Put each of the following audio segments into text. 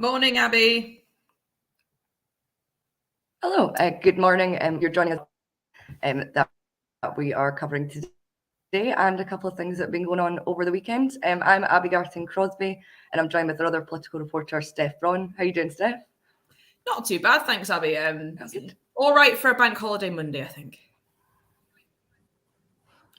Morning, Abby. Hello, good morning. You're joining us that we are covering today and a couple of things that have been going on over the weekend. I'm Abby Garton Crosby and I'm joined with our other political reporter, Steph Braun. How are you doing, Steph? Not too bad, thanks, Abby. All right for a bank holiday Monday, I think.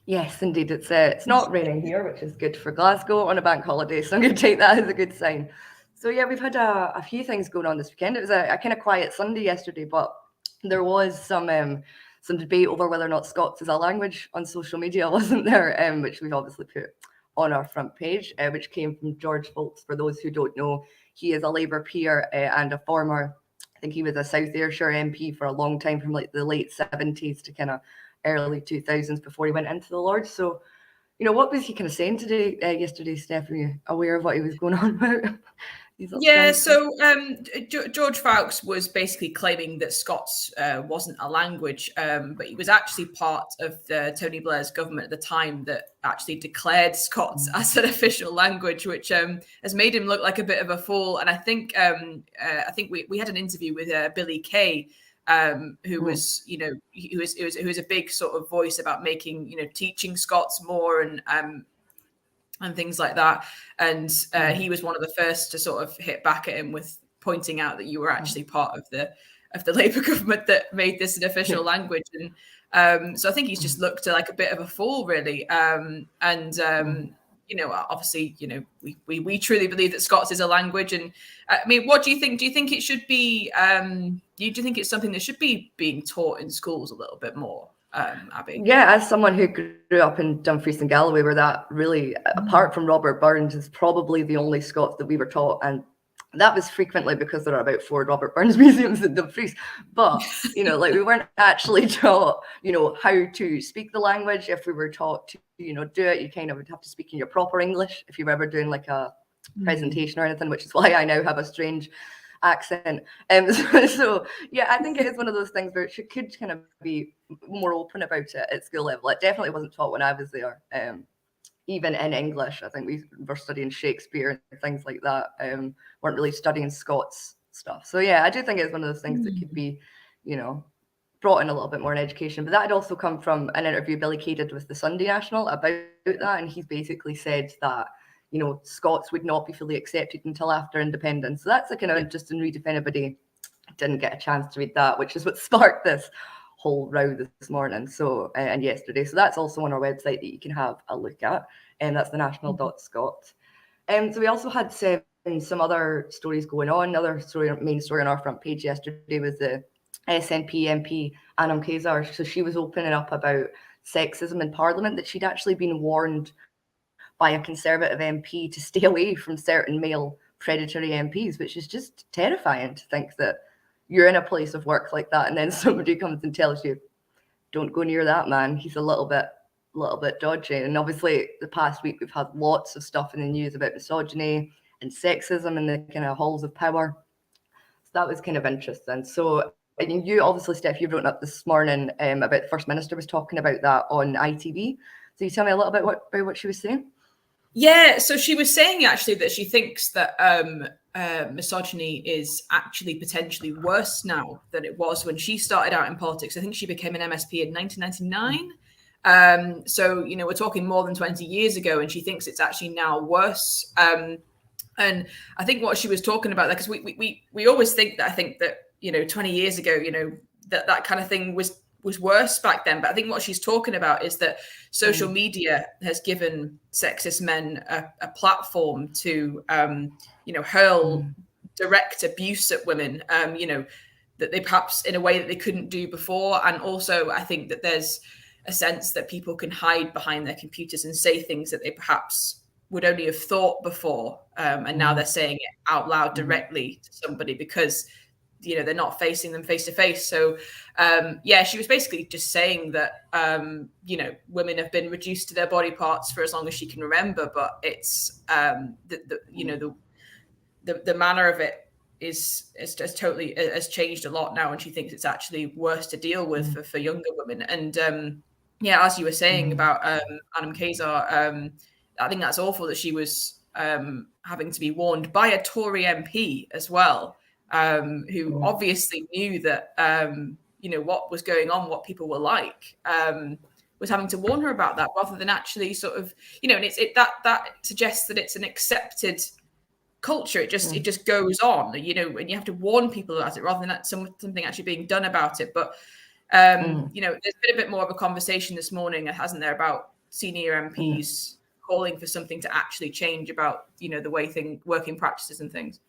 Yes, indeed. It's not raining here, which is good for Glasgow on a bank holiday, so I'm going to take that as a good sign. So yeah, we've had a few things going on this weekend. It was a kind of quiet Sunday yesterday, but there was some debate over whether or not Scots is a language on social media, wasn't there? Which we've obviously put on our front page, which came from George Folks. For those who don't know, he is a Labour peer and a former. I think he was a South Ayrshire MP for a long time, from like the late 70s to kind of early 2000s before he went into the Lords. So, what was he kind of saying yesterday, Steph? Were you aware of what he was going on about? Yeah, so George Fawkes was basically claiming that Scots wasn't a language, but he was actually part of Tony Blair's government at the time that actually declared Scots as an official language, which has made him look like a bit of a fool. And I think we had an interview with Billy Kay, who was who was a big sort of voice about making teaching Scots more and things like that. And he was one of the first to sort of hit back at him with pointing out that you were actually part of the Labour government that made this an official language. And so I think he's just looked like a bit of a fool, really. Obviously, we truly believe that Scots is a language. And I mean, what do you think? Do you think it should be? Do you think it's something that should be being taught in schools a little bit more? Abby? Yeah, as someone who grew up in Dumfries and Galloway, where that really, apart from Robert Burns, is probably the only Scots that we were taught, and that was frequently because there are about 4 Robert Burns museums in Dumfries. But we weren't actually taught, how to speak the language. If we were taught to, do it, you kind of would have to speak in your proper English if you were ever doing like a presentation or anything, which is why I now have a strange accent. So yeah, I think it is one of those things where it could kind of be more open about it at school level. It definitely wasn't taught when I was there. Even in English, I think we were studying Shakespeare and things like that. Weren't really studying Scots stuff. So yeah, I do think it's one of those things that could be, brought in a little bit more in education. But that had also come from an interview Billy Kay did with the Sunday National about that, and he's basically said that Scots would not be fully accepted until after independence. So that's a kind of interesting read if anybody didn't get a chance to read that, which is what sparked this whole row this morning. So and yesterday. So that's also on our website that you can have a look at, and that's the national.scot. So we also had some other stories going on. Another main story on our front page yesterday was the SNP MP Anam Kaysar. So she was opening up about sexism in Parliament, that she'd actually been warned by a Conservative MP to stay away from certain male predatory MPs, which is just terrifying to think that you're in a place of work like that and then somebody comes and tells you, don't go near that man, he's a little bit dodgy. And obviously the past week we've had lots of stuff in the news about misogyny and sexism in the kind of halls of power. So that was kind of interesting. So and you obviously, Steph, you've written up this morning about the First Minister was talking about that on ITV. So you tell me a little bit about what she was saying? Yeah, so she was saying actually that she thinks that misogyny is actually potentially worse now than it was when she started out in politics. I think she became an MSP in 1999. So, we're talking more than 20 years ago, and she thinks it's actually now worse. And I think what she was talking about, because we always think that, 20 years ago, that kind of thing was worse back then. But I think what she's talking about is that social media has given sexist men a platform to, hurl direct abuse at women, that they perhaps in a way that they couldn't do before. And also, I think that there's a sense that people can hide behind their computers and say things that they perhaps would only have thought before. And now they're saying it out loud directly to somebody because they're not facing them face to face. So she was basically just saying that women have been reduced to their body parts for as long as she can remember, but it's the manner of it is totally has changed a lot now, and she thinks it's actually worse to deal with for younger women. And as you were saying about Anam Kaysar, I think that's awful that she was having to be warned by a Tory MP as well, who obviously knew that what was going on, what people were like, was having to warn her about that rather than actually sort of, and that suggests that it's an accepted culture. It just goes on, and you have to warn people about it rather than that something actually being done about it. But there's been a bit more of a conversation this morning, hasn't there, about senior MPs calling for something to actually change about the way working practices and things.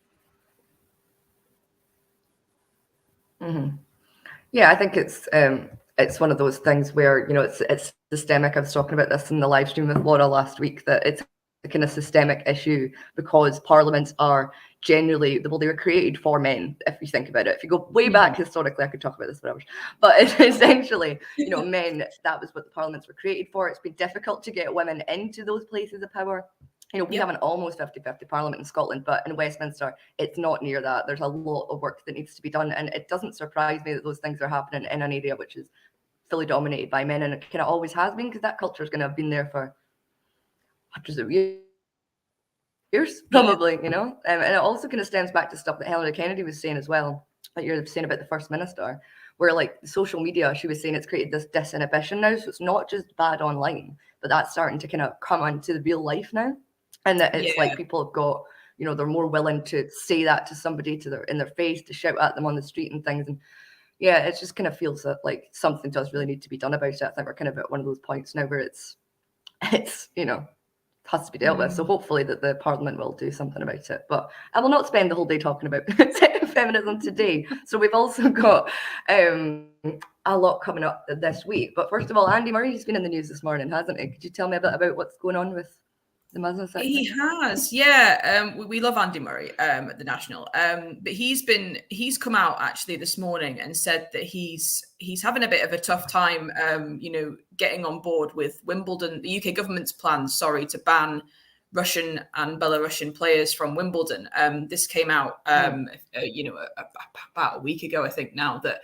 Yeah, I think it's one of those things where it's systemic. I was talking about this in the live stream with Laura last week, that it's a kind of systemic issue because parliaments are generally, well, they were created for men, if you think about it. If you go way back historically, I could talk about this for hours, but it's essentially, men, that was what the parliaments were created for. It's been difficult to get women into those places of power. We have an almost 50-50 parliament in Scotland, but in Westminster, it's not near that. There's a lot of work that needs to be done, and it doesn't surprise me that those things are happening in an area which is fully dominated by men, and it kind of always has been, because that culture is going to have been there for hundreds of years, probably, and it also kind of stems back to stuff that Hillary Kennedy was saying as well, like you're saying about the First Minister, where like social media, she was saying it's created this disinhibition now, so it's not just bad online, but that's starting to kind of come onto the real life now. And that it's like people have got, they're more willing to say that to somebody in their face, to shout at them on the street and things. And it just kind of feels that like something does really need to be done about it. I think we're kind of at one of those points now where it's has to be dealt with. So hopefully that the Parliament will do something about it. But I will not spend the whole day talking about feminism today. So we've also got a lot coming up this week. But first of all, Andy Murray's been in the news this morning, hasn't he? Could you tell me a bit about what's going on with the Muslim sector? He has, yeah. We love Andy Murray at the National, but he's come out actually this morning and said that he's having a bit of a tough time, getting on board with Wimbledon, the UK government's plans, to ban Russian and Belarusian players from Wimbledon. This came out, about a week ago, I think now, that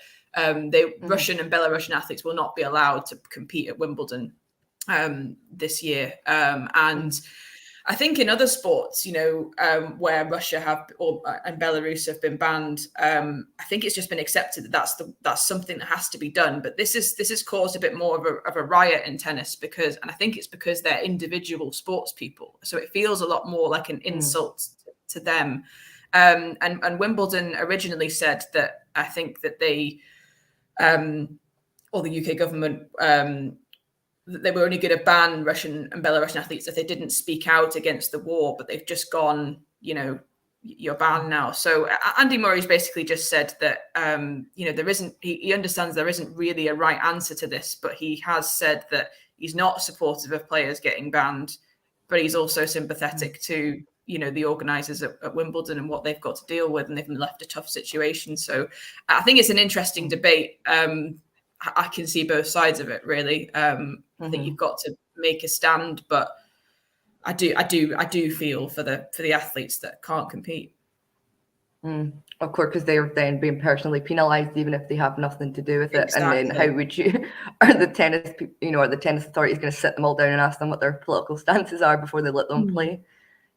Russian and Belarusian athletes will not be allowed to compete at Wimbledon this year. And I think in other sports, where Russia and Belarus have been banned, I think it's just been accepted that that's something that has to be done. But this has caused a bit more of a riot in tennis and I think it's because they're individual sports people, so it feels a lot more like an insult to them. And Wimbledon originally said that, I think that they, or the UK government, that they were only going to ban Russian and Belarusian athletes if they didn't speak out against the war, but they've just gone, you're banned now. So Andy Murray's basically just said that, there isn't, he understands there isn't really a right answer to this, but he has said that he's not supportive of players getting banned, but he's also sympathetic to, the organisers at Wimbledon and what they've got to deal with, and they've been left a tough situation. So I think it's an interesting debate. I can see both sides of it, really. I think you've got to make a stand, but I do feel for the athletes that can't compete. Of course, because they're then being personally penalised, even if they have nothing to do with it. Exactly. And then how would you, are the tennis authorities going to sit them all down and ask them what their political stances are before they let them play?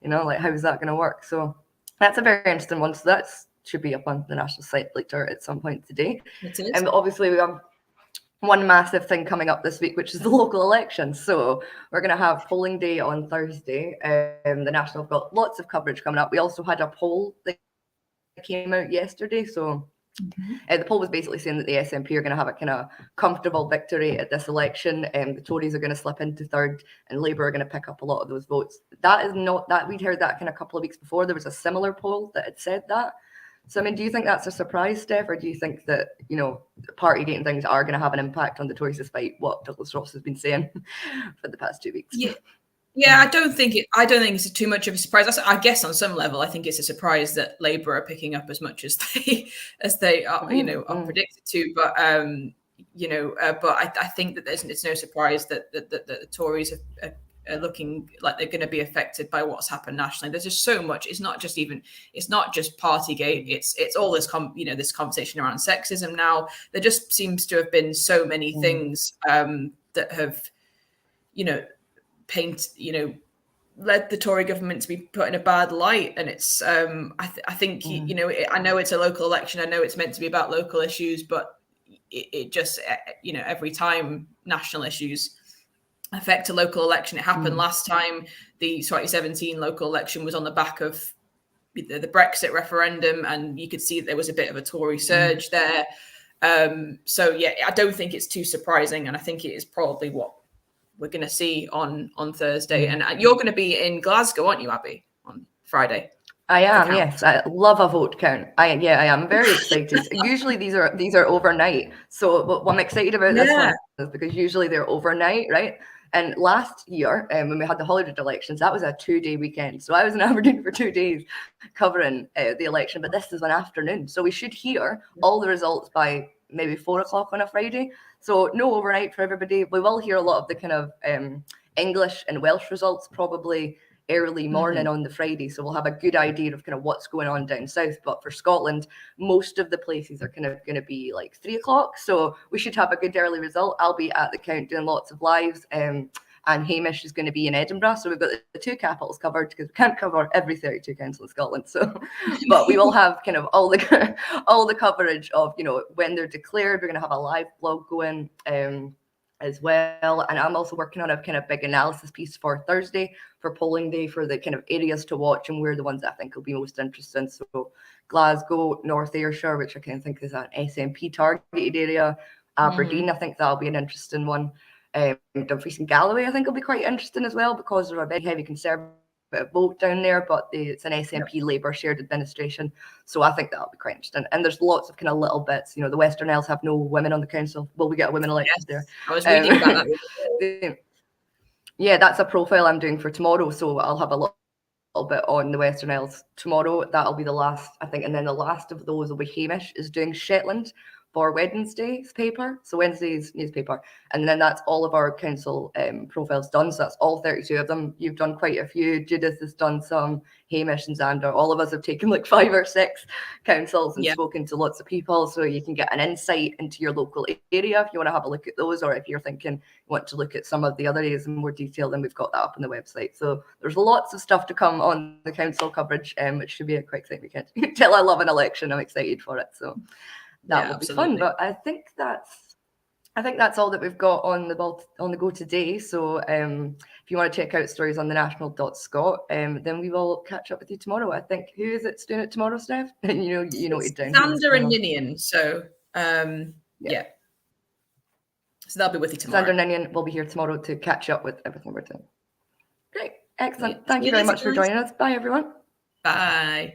How is that going to work? So that's a very interesting one. So that should be up on the national site later at some point today. It is. And obviously we have one massive thing coming up this week, which is the local elections. So we're going to have polling day on Thursday. The National have got lots of coverage coming up. We also had a poll that came out yesterday. So the poll was basically saying that the SNP are going to have a kind of comfortable victory at this election. The Tories are going to slip into third, and Labour are going to pick up a lot of those votes. That is not that. We'd heard that kind of a couple of weeks before. There was a similar poll that had said that. So, I mean, do you think that's a surprise, Steph, or do you think that, party gate and things are going to have an impact on the Tories, despite what Douglas Ross has been saying for the past 2 weeks? Yeah, I don't think it's too much of a surprise. I guess on some level, I think it's a surprise that Labour are picking up as much as they are, are predicted to. But but I think that it's no surprise that the Tories are looking like they're going to be affected by what's happened nationally. There's just so much. It's not just Partygate. It's all this this conversation around sexism now. There just seems to have been so many things that have led the Tory government to be put in a bad light. And it's, I think, you know, I know it's a local election. I know it's meant to be about local issues, but it just, you know, every time national issues affect a local election, it happened last time. The 2017 local election was on the back of the Brexit referendum, and you could see there was a bit of a Tory surge there. So yeah, I don't think it's too surprising, and I think it is probably what we're going to see on Thursday. And you're going to be in Glasgow, aren't you, Abby, on Friday? I am, yes. I love a vote count. I am very excited. Usually these are overnight. So what I'm excited about this one is because usually they're overnight, right? And last year, when we had the Holyrood elections, that was a 2-day weekend. So I was in Aberdeen for 2 days covering the election, but this is an afternoon. So we should hear all the results by maybe 4 o'clock on a Friday. So no overnight for everybody. We will hear a lot of the kind of English and Welsh results probably early morning on the Friday. So we'll have a good idea of kind of what's going on down south. But for Scotland, most of the places are kind of going to be like 3 o'clock. So we should have a good early result. I'll be at the count doing lots of lives. And Hamish is going to be in Edinburgh. So we've got the 2 capitals covered because we can't cover every 32 council in Scotland. So, but we will have kind of all the coverage of, you know, when they're declared. We're going to have a live blog going as well. And I'm also working on a kind of big analysis piece for Thursday for polling day for the kind of areas to watch and where the ones I think will be most interesting. So Glasgow, North Ayrshire, which I kind of think is an SNP targeted area. Aberdeen, I think that'll be an interesting one. Dumfries and Galloway, I think, will be quite interesting as well because they're a very heavy Conservative vote down there, but it's an SNP Labour shared administration. So I think that'll be quite interesting. And there's lots of kind of little bits. You know, the Western Isles have no women on the council. Will we get a women elected there? I was reading about that. Yeah, that's a profile I'm doing for tomorrow. So I'll have a little bit on the Western Isles tomorrow. That'll be the last, I think. And then the last of those will be Hamish is doing Shetland for Wednesday's paper, so Wednesday's newspaper, and then that's all of our council profiles done. So that's all 32 of them. You've done quite a few. Judith has done some. Hamish and Xander. All of us have taken like 5 or 6 councils and spoken to lots of people, so you can get an insight into your local area if you want to have a look at those, or if you're thinking you want to look at some of the other areas in more detail. Then we've got that up on the website. So there's lots of stuff to come on the council coverage, which should be a quite exciting weekend. You can tell I love an election. I'm excited for it. So. That will be fun, but I think that's all that we've got on the go today. So if you want to check out stories on the national.scot, then we will catch up with you tomorrow. I think who is it doing it tomorrow, Steph? you know it down. Xander and Ninian. So yeah. So they'll be with you tomorrow. Xander and Ninian will be here tomorrow to catch up with everything we're doing. Great, excellent. Thank you very much for joining us. Bye, everyone. Bye.